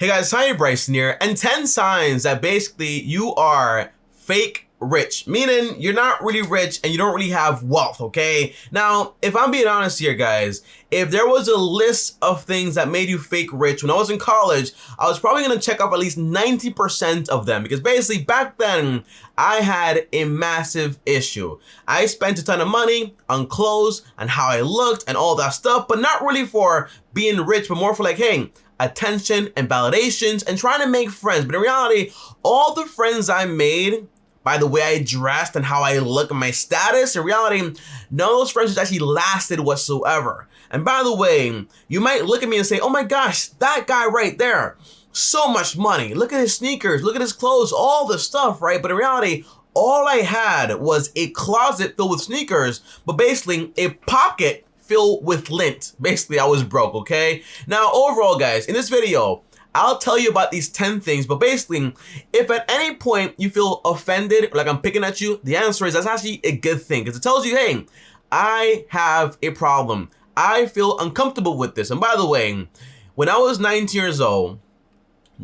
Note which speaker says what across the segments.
Speaker 1: Hey guys, TommyBryson here, and 10 signs that basically you are fake rich, meaning you're not really rich and you don't really have wealth, okay? Now, if I'm being honest here, guys, if there was a list of things that made you fake rich when I was in college, I was probably gonna check off at least 90% of them, because basically back then, I had a massive issue. I spent a ton of money on clothes and how I looked and all that stuff, but not really for being rich, but more for like, hey, attention and validations and trying to make friends. But in reality, all the friends I made by the way I dressed and how I look and my status, in reality, none of those friendships actually lasted whatsoever. And by the way, you might look at me and say, oh my gosh, that guy right there, so much money. Look at his sneakers, look at his clothes, all the stuff, right? But in reality, all I had was a closet filled with sneakers, but basically a pocket filled with lint. Basically, I was broke, okay? Now, overall, guys, in this video, I'll tell you about these 10 things, but basically, if at any point you feel offended, like I'm picking at you, the answer is that's actually a good thing, because it tells you, hey, I have a problem. I feel uncomfortable with this. And by the way, when I was 19 years old,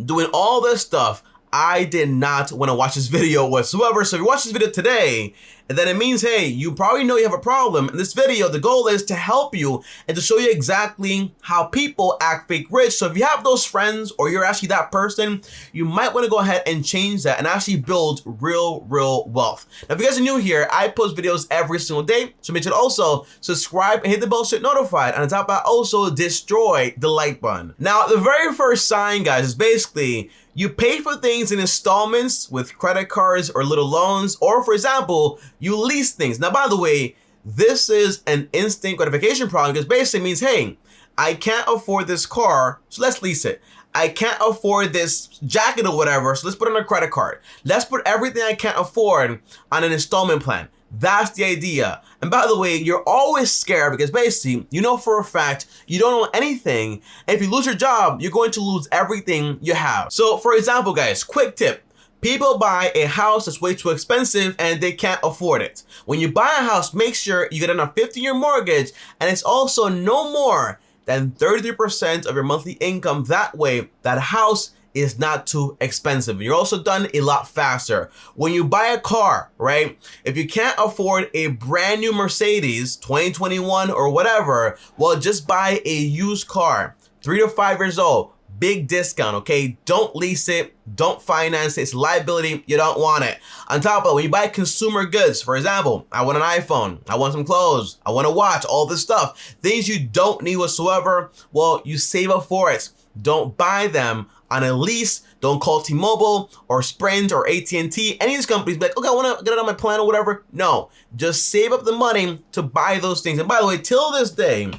Speaker 1: doing all this stuff, I did not want to watch this video whatsoever. So if you watch this video today, then it means, hey, you probably know you have a problem. In this video, the goal is to help you and to show you exactly how people act fake rich. So if you have those friends or you're actually that person, you might want to go ahead and change that and actually build real wealth. Now, if you guys are new here, I post videos every single day. So make sure to also subscribe and hit the bell so you're notified. And on top of that, also destroy the like button. Now, the very first sign, guys, is basically you pay for things in installments with credit cards or little loans, or for example, you lease things. Now, by the way, this is an instant gratification problem, because basically means, hey, I can't afford this car, so let's lease it. I can't afford this jacket or whatever, so let's put it on a credit card. Let's put everything I can't afford on an installment plan. That's the idea. And by the way, you're always scared because basically, you know for a fact, you don't own anything. And if you lose your job, you're going to lose everything you have. So for example, guys, quick tip. People buy a house that's way too expensive and they can't afford it. When you buy a house, make sure you get on a 15-year mortgage, and it's also no more than 33% of your monthly income. That way, that house is not too expensive. And you're also done a lot faster. When you buy a car, right? If you can't afford a brand new Mercedes 2021 or whatever, well, just buy a used car, 3 to 5 years old, big discount, okay? Don't lease it, don't finance it, it's liability, you don't want it. On top of it, when you buy consumer goods, for example, I want an iPhone, I want some clothes, I want a watch, all this stuff, things you don't need whatsoever, well, you save up for it. Don't buy them on a lease. Don't call T-Mobile or Sprint or AT&T. Any of these companies be like, okay, I want to get it on my plan or whatever. No, just save up the money to buy those things. And by the way, till this day,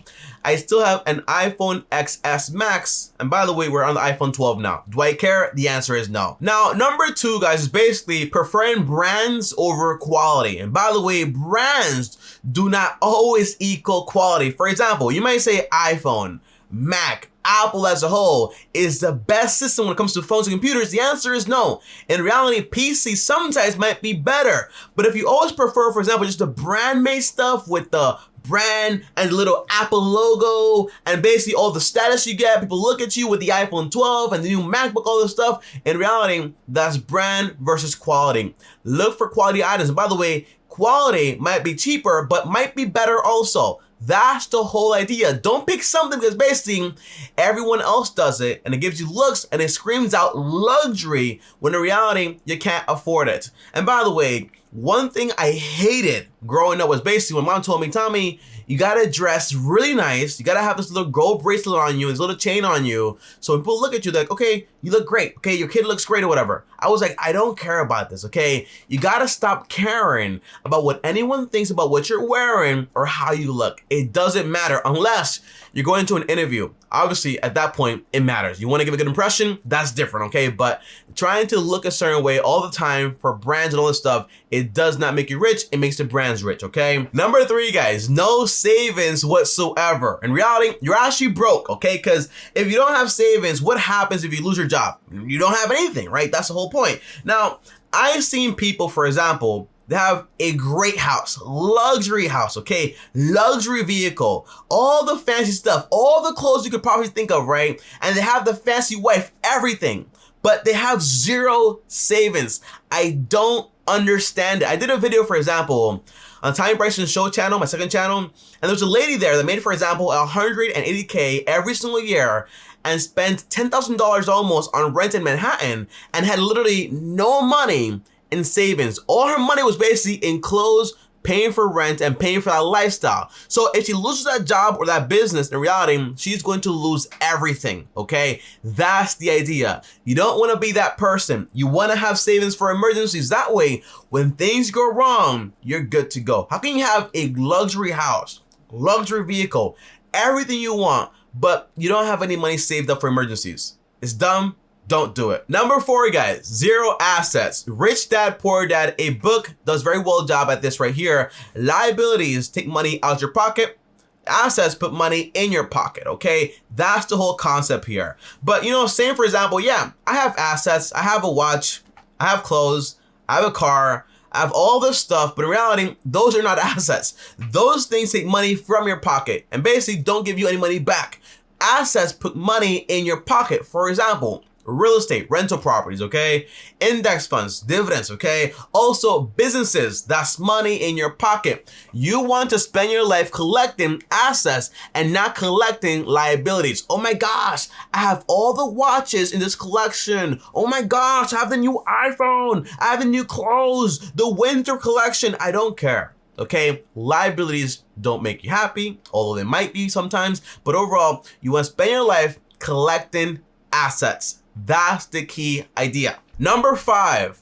Speaker 1: I still have an iPhone XS Max. And by the way, we're on the iPhone 12 now. Do I care? The answer is no. Now, number 2, guys, is basically preferring brands over quality. And by the way, brands do not always equal quality. For example, you might say iPhone, Mac, Apple as a whole is the best system when it comes to phones and computers. The answer is no. In reality, PC sometimes might be better. But if you always prefer, for example, just the brand-made stuff with the brand and the little Apple logo and basically all the status you get, people look at you with the iPhone 12 and the new MacBook, all this stuff. In reality, that's brand versus quality. Look for quality items. And by the way, quality might be cheaper, but might be better also. That's the whole idea. Don't pick something because basically everyone else does it and it gives you looks and it screams out luxury when in reality you can't afford it. And by the way, one thing I hated growing up was basically when mom told me, Tommy, you gotta dress really nice. You gotta have this little gold bracelet on you, this little chain on you. So when people look at you, they're like, okay, you look great. Okay, your kid looks great or whatever. I was like, I don't care about this, okay? You gotta stop caring about what anyone thinks about what you're wearing or how you look. It doesn't matter unless you're going to an interview. Obviously, at that point, it matters. You wanna give a good impression, that's different, okay? But trying to look a certain way all the time for brands and all this stuff, it does not make you rich, it makes the brands rich, okay? Number 3, guys, no savings whatsoever. In reality, you're actually broke, okay? Because if you don't have savings, what happens if you lose your job? You don't have anything, right? That's the whole point. Now, I've seen people, for example, They have a great house, luxury house, okay? Luxury vehicle, all the fancy stuff, all the clothes you could probably think of, right? And they have the fancy wife, everything. But they have zero savings. I don't understand it. I did a video, for example, on TommyBryson's show channel, my second channel, and there's a lady there that made, for example, $180K every single year and spent $10,000 almost on rent in Manhattan and had literally no money in savings. All her money was basically in clothes, paying for rent, and paying for that lifestyle. So if she loses that job or that business, in reality, she's going to lose everything, okay? That's the idea. You don't want to be that person. You want to have savings for emergencies. That way, when things go wrong, you're good to go. How can you have a luxury house, luxury vehicle, everything you want, but you don't have any money saved up for emergencies? It's dumb. Don't do it. Number 4, guys, zero assets. Rich Dad, Poor Dad, a book does very well job at this right here. Liabilities take money out your pocket. Assets put money in your pocket, okay? That's the whole concept here. But, you know, saying, for example, yeah, I have assets. I have a watch. I have clothes. I have a car. I have all this stuff, but in reality, those are not assets. Those things take money from your pocket and basically don't give you any money back. Assets put money in your pocket. For example, real estate, rental properties, okay? Index funds, dividends, okay? Also, businesses, that's money in your pocket. You want to spend your life collecting assets and not collecting liabilities. Oh my gosh, I have all the watches in this collection. Oh my gosh, I have the new iPhone. I have the new clothes, the winter collection. I don't care. Okay, liabilities don't make you happy, although they might be sometimes, but overall, you want to spend your life collecting assets. That's the key idea. Number 5,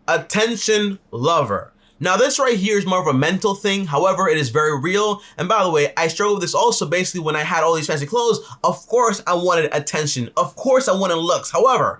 Speaker 1: attention lover. Now this right here is more of a mental thing. However, it is very real. And by the way, I struggled with this also basically when I had all these fancy clothes. Of course, I wanted attention. Of course, I wanted looks. However,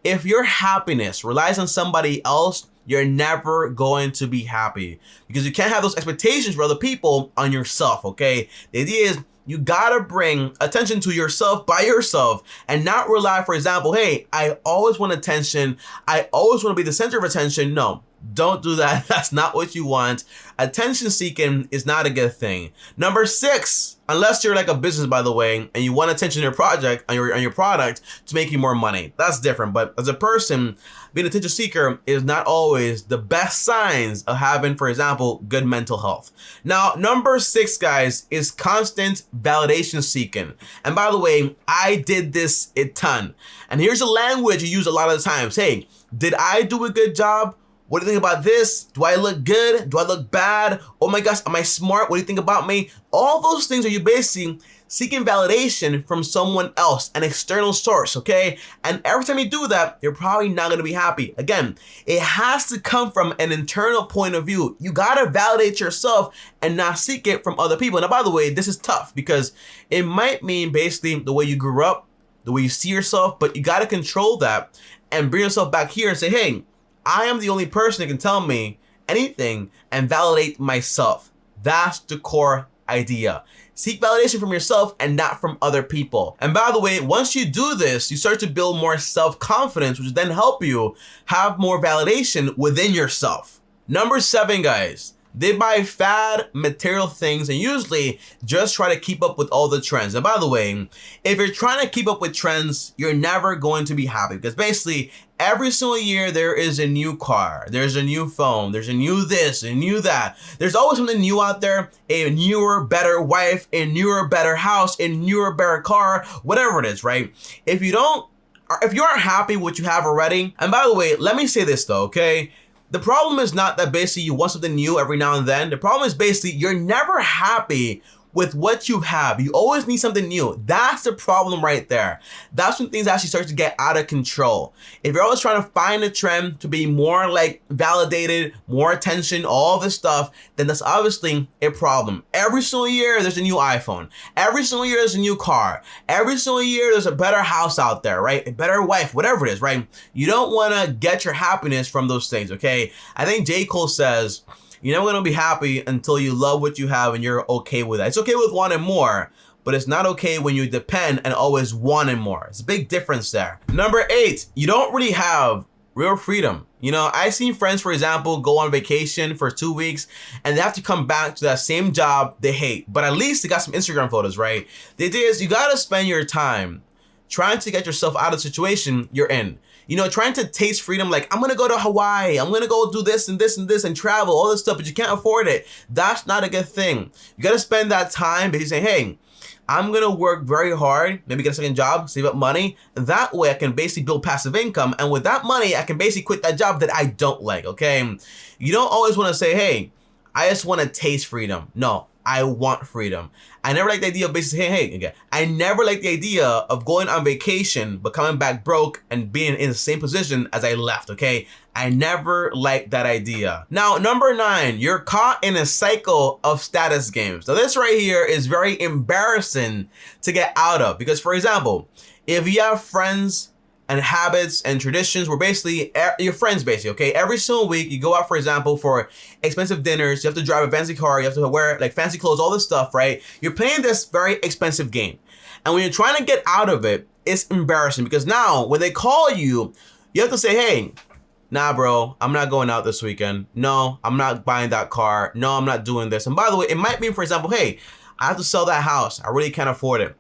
Speaker 1: if your happiness relies on somebody else, you're never going to be happy because you can't have those expectations for other people on yourself, okay? The idea is you gotta bring attention to yourself by yourself and not rely, for example, hey, I always want attention. I always want to be the center of attention. No, don't do that. That's not what you want. Attention seeking is not a good thing. Number 6, unless you're like a business, by the way, and you want attention on your project, on your product to make you more money. That's different. But as a person, being an attention seeker is not always the best signs of having, for example, good mental health. Now, number 6, guys, is constant validation seeking. And by the way, I did this a ton. And here's a language you use a lot of the times. Hey, did I do a good job? What do you think about this? Do I look good? Do I look bad? Oh my gosh, am I smart? What do you think about me? All those things are you basically seeking validation from someone else, an external source, okay? And every time you do that, you're probably not gonna be happy. Again, it has to come from an internal point of view. You gotta validate yourself and not seek it from other people. Now, by the way, this is tough because it might mean basically the way you grew up, the way you see yourself, but you gotta control that and bring yourself back here and say, hey, I am the only person that can tell me anything and validate myself. That's the core idea. Seek validation from yourself and not from other people. And by the way, once you do this, you start to build more self-confidence, which then help you have more validation within yourself. Number 7, guys. They buy fad material things and usually just try to keep up with all the trends. And by the way, if you're trying to keep up with trends, you're never going to be happy because basically every single year there is a new car, there's a new phone, there's a new this, a new that. There's always something new out there, a newer, better wife, a newer, better house, a newer, better car, whatever it is, right? If you aren't happy with what you have already, and by the way, let me say this though, okay? The problem is not that basically you want something new every now and then. The problem is basically you're never happy with what you have. You always need something new. That's the problem right there. That's when things actually start to get out of control. If you're always trying to find a trend to be more like validated, more attention, all this stuff, then that's obviously a problem. Every single year there's a new iPhone. Every single year there's a new car. Every single year there's a better house out there, right? A better wife, whatever it is, right? You don't want to get your happiness from those things, okay? I think J. Cole says, you're never gonna be happy until you love what you have and you're okay with that. It's okay with wanting more, but it's not okay when you depend and always wanting more. It's a big difference there. Number 8, you don't really have real freedom. You know, I've seen friends, for example, go on vacation for 2 weeks and they have to come back to that same job they hate, but at least they got some Instagram photos, right? The idea is you gotta spend your time trying to get yourself out of the situation you're in. You know, trying to taste freedom, like, I'm gonna go to Hawaii, I'm gonna go do this and this and this and travel, all this stuff, but you can't afford it. That's not a good thing. You gotta spend that time basically saying, hey, I'm gonna work very hard, maybe get a second job, save up money. That way I can basically build passive income. And with that money, I can basically quit that job that I don't like, okay? You don't always wanna say, hey, I just wanna taste freedom. No, I want freedom. I never liked the idea of basically saying, hey, again, I never liked the idea of going on vacation, but coming back broke and being in the same position as I left, okay? I never liked that idea. Now, number 9, you're caught in a cycle of status games. Now, this right here is very embarrassing to get out of because, for example, if you have friends and habits and traditions where basically your friends basically, okay? Every single week you go out, for example, for expensive dinners, you have to drive a fancy car, you have to wear like fancy clothes, all this stuff, right? You're playing this very expensive game. And when you're trying to get out of it, it's embarrassing because now when they call you, you have to say, hey, nah, bro, I'm not going out this weekend. No, I'm not buying that car. No, I'm not doing this. And by the way, it might mean, for example, hey, I have to sell that house. I really can't afford it.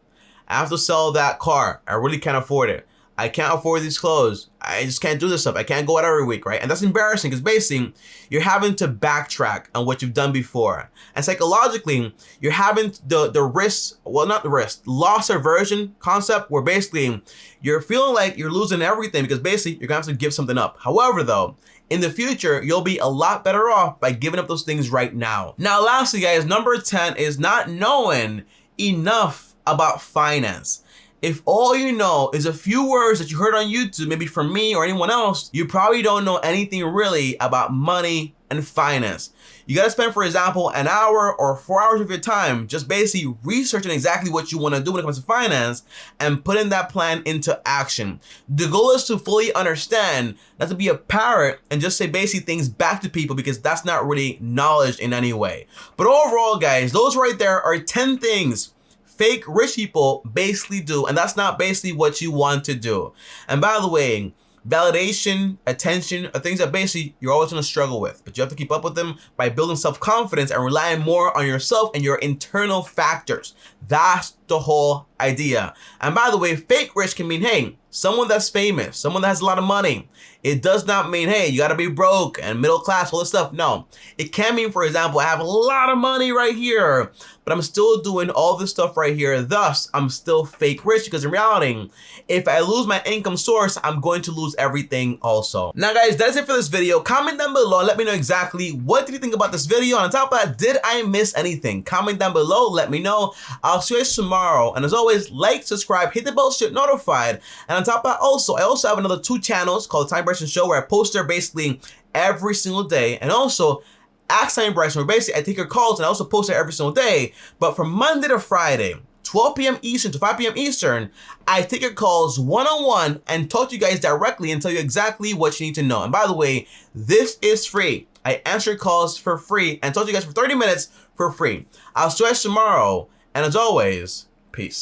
Speaker 1: I have to sell that car. I really can't afford it. I can't afford these clothes. I just can't do this stuff. I can't go out every week, right? And that's embarrassing because basically you're having to backtrack on what you've done before. And psychologically, you're having the risk, well, not the risk, loss aversion concept where basically you're feeling like you're losing everything because basically you're gonna have to give something up. However, though, in the future, you'll be a lot better off by giving up those things right now. Now, lastly, guys, number 10 is not knowing enough about finance. If all you know is a few words that you heard on YouTube, maybe from me or anyone else, you probably don't know anything really about money and finance. You gotta spend, for example, an hour or 4 hours of your time just basically researching exactly what you wanna do when it comes to finance and putting that plan into action. The goal is to fully understand, not to be a parrot and just say basically things back to people because that's not really knowledge in any way. But overall, guys, those right there are 10 things fake rich people basically do, and that's not basically what you want to do. And by the way, validation, attention are things that basically you're always gonna struggle with, but you have to keep up with them by building self-confidence and relying more on yourself and your internal factors. That's the whole idea. And by the way, fake rich can mean, hey, someone that's famous, someone that has a lot of money. It does not mean, hey, you gotta be broke and middle class, all this stuff. No, it can mean, for example, I have a lot of money right here, but I'm still doing all this stuff right here. Thus, I'm still fake rich because in reality, if I lose my income source, I'm going to lose everything also. Now, guys, that's it for this video. Comment down below and let me know exactly what did you think about this video. And on top of that, did I miss anything? Comment down below, let me know. I'll see you guys tomorrow. And as always, like, subscribe, hit the bell so you're notified. And on top of that, I also have another 2 channels called TommyBryson Show where I post there basically every single day. And also, Ask TommyBryson, where basically I take your calls and I also post there every single day. But from Monday to Friday, 12 p.m. Eastern to 5 p.m. Eastern, I take your calls one-on-one and talk to you guys directly and tell you exactly what you need to know. And by the way, this is free. I answer calls for free and talk to you guys for 30 minutes for free. I'll see you guys tomorrow. And as always, peace.